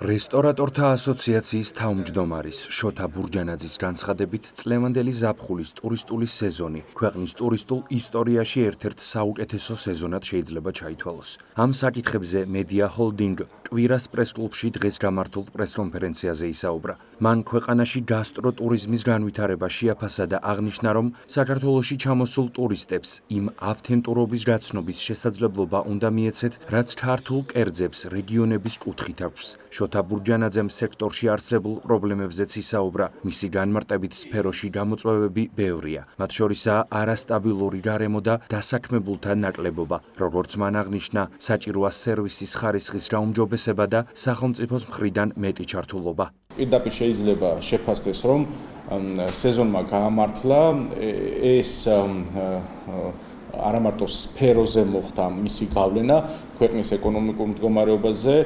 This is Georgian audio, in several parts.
რესტორატორთა ასოციაციის თავმჯდომარის შოთა ბურჯანაძის განცხადებით, წლევანდელი ზაფხულის ტურისტული სეზონი ქვეყნის ტურისტულ ისტორიაში ერთ-ერთ საუკეთესო სეზონად შეიძლება ჩაითვალოს. ამ საკითხებზე მედია ჰოლდინგ კვირას პრესკლუბში დღეს გამართულ პრესკონფერენციაზე ისაუბრა. მან ქვეყანაში გასტროტურიზმის განვითარება შეაფასა და აღნიშნა, რომ საქართველოში ჩამოსულ ტურისტებს იმ ავთენტურობის გაცნობის შესაძლებლობა უნდა მიეცეთ, რაც ქართულ კერძებს რეგიონების კუთხით აქვს. შოთა ბურჯანაძემ სექტორში არსებულ პრობლემებზეც ისაუბრა. მისი განმარტებით სფეროში გამოწვევები ბევრია. მათ შორისაა არასტაბილური გარემო და დასაქმებულთა ნაკლებობა. როგორც მან აღნიშნა, საჭიროა სერვისის ხარისხის გაუმჯობესება და სახელმწიფოს მხრიდან მეტი ჩართულობა. პირდაპირ შეიძლება შეფასდეს, რომ სეზონმა გაამართლა ეს არა მარტო სფეროზე მოხდა მისი გავლენა ქვეყნის ეკონომიკურ მდგომარეობაზე,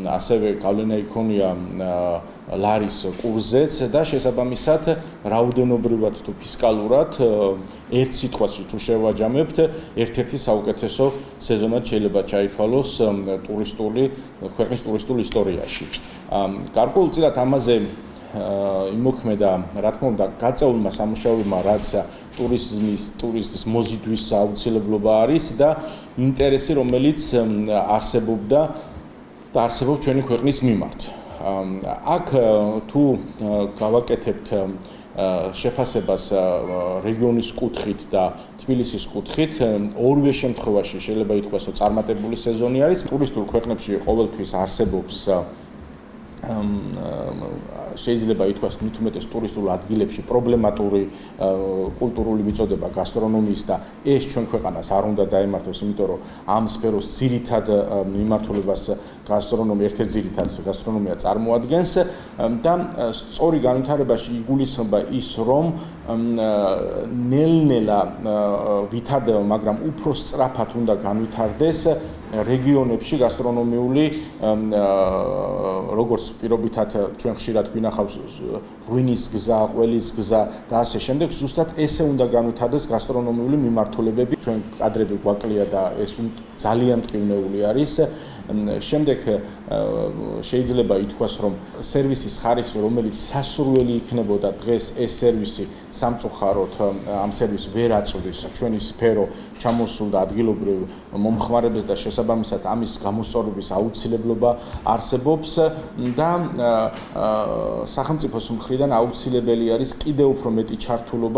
ასევე გავლენა იქონია ლარის კურსზეც და შესაბამისად რაოდენობრივად თუ ფისკალურად ერთ სიტყვაში თუ შევაჯამებთ, ერთ-ერთი საუკეთესო სეზონად შეიძლება ჩაითვალოს ქვეყნის ტურისტულ ისტორიაში. გარკვეულწილად ამაზე იმოქმედა, რა თქმა უნდა, გაწეულმა სამუშაოებმა, რაც ტურიზმის მოზიდვის აუცილებლობა არის და ინტერესი, რომელიც არსებობდა და არსებობს ჩვენი ქვეყნის მიმართ. აქ თუ გავაკეთებთ შეფასებას რეგიონის კუთხით და თბილისის კუთხით, ორივე შემთხვევაში შეიძლება ითქვას, რომ წარმატებული სეზონი არის. ტურისტულ ქვეყნებში ყოველთვის არსებობს შეიძლება ითქვას მით უმეტეს ტურისტულ ადგილებში პრობლემატური კულტურული მიწოდება გასტრონომიის და ეს ჩვენ ქვეყანას არ უნდა დაემართოს, იმიტომ რომ ამ სფეროს ძირითად მიმართულებას ერთ-ერთ ძირითად გასტრონომია წარმოადგენს და სწორი განვითარებაში იგულისხმება ის, რომ ნელ-ნელა ვითარდება, მაგრამ უფრო სწრაფად უნდა განვითარდეს რეგიონებში გასტრონომიული როგორც პირობითად ჩვენ ხშირად გვინახავს ღვინის გზა, ყველის გზა და ასე შემდეგ, ზუსტად ესე უნდა განვითარდეს გასტრონომიული მიმართულებები. ჩვენ კადრები გვაკლია და ეს ძალიან მტკივნეული არის. შემდეგ შეიძლება ითქვას, რომ სერვისის ხარისხი, რომელიც სასურველი იქნებოდა დღეს ეს სერვისი სამწუხაროდ ამ სერვისს ვერ აწვდის ჩვენი სფერო ჩამოსულ და ადგილობრივ მომხმარებელს და შესაბამისად ამის გამოსწორების აუცილებლობა არსებობს და სახელმწიფოს მხრიდან აუცილებელი არის კიდევ უფრო მეტი ჩართულობა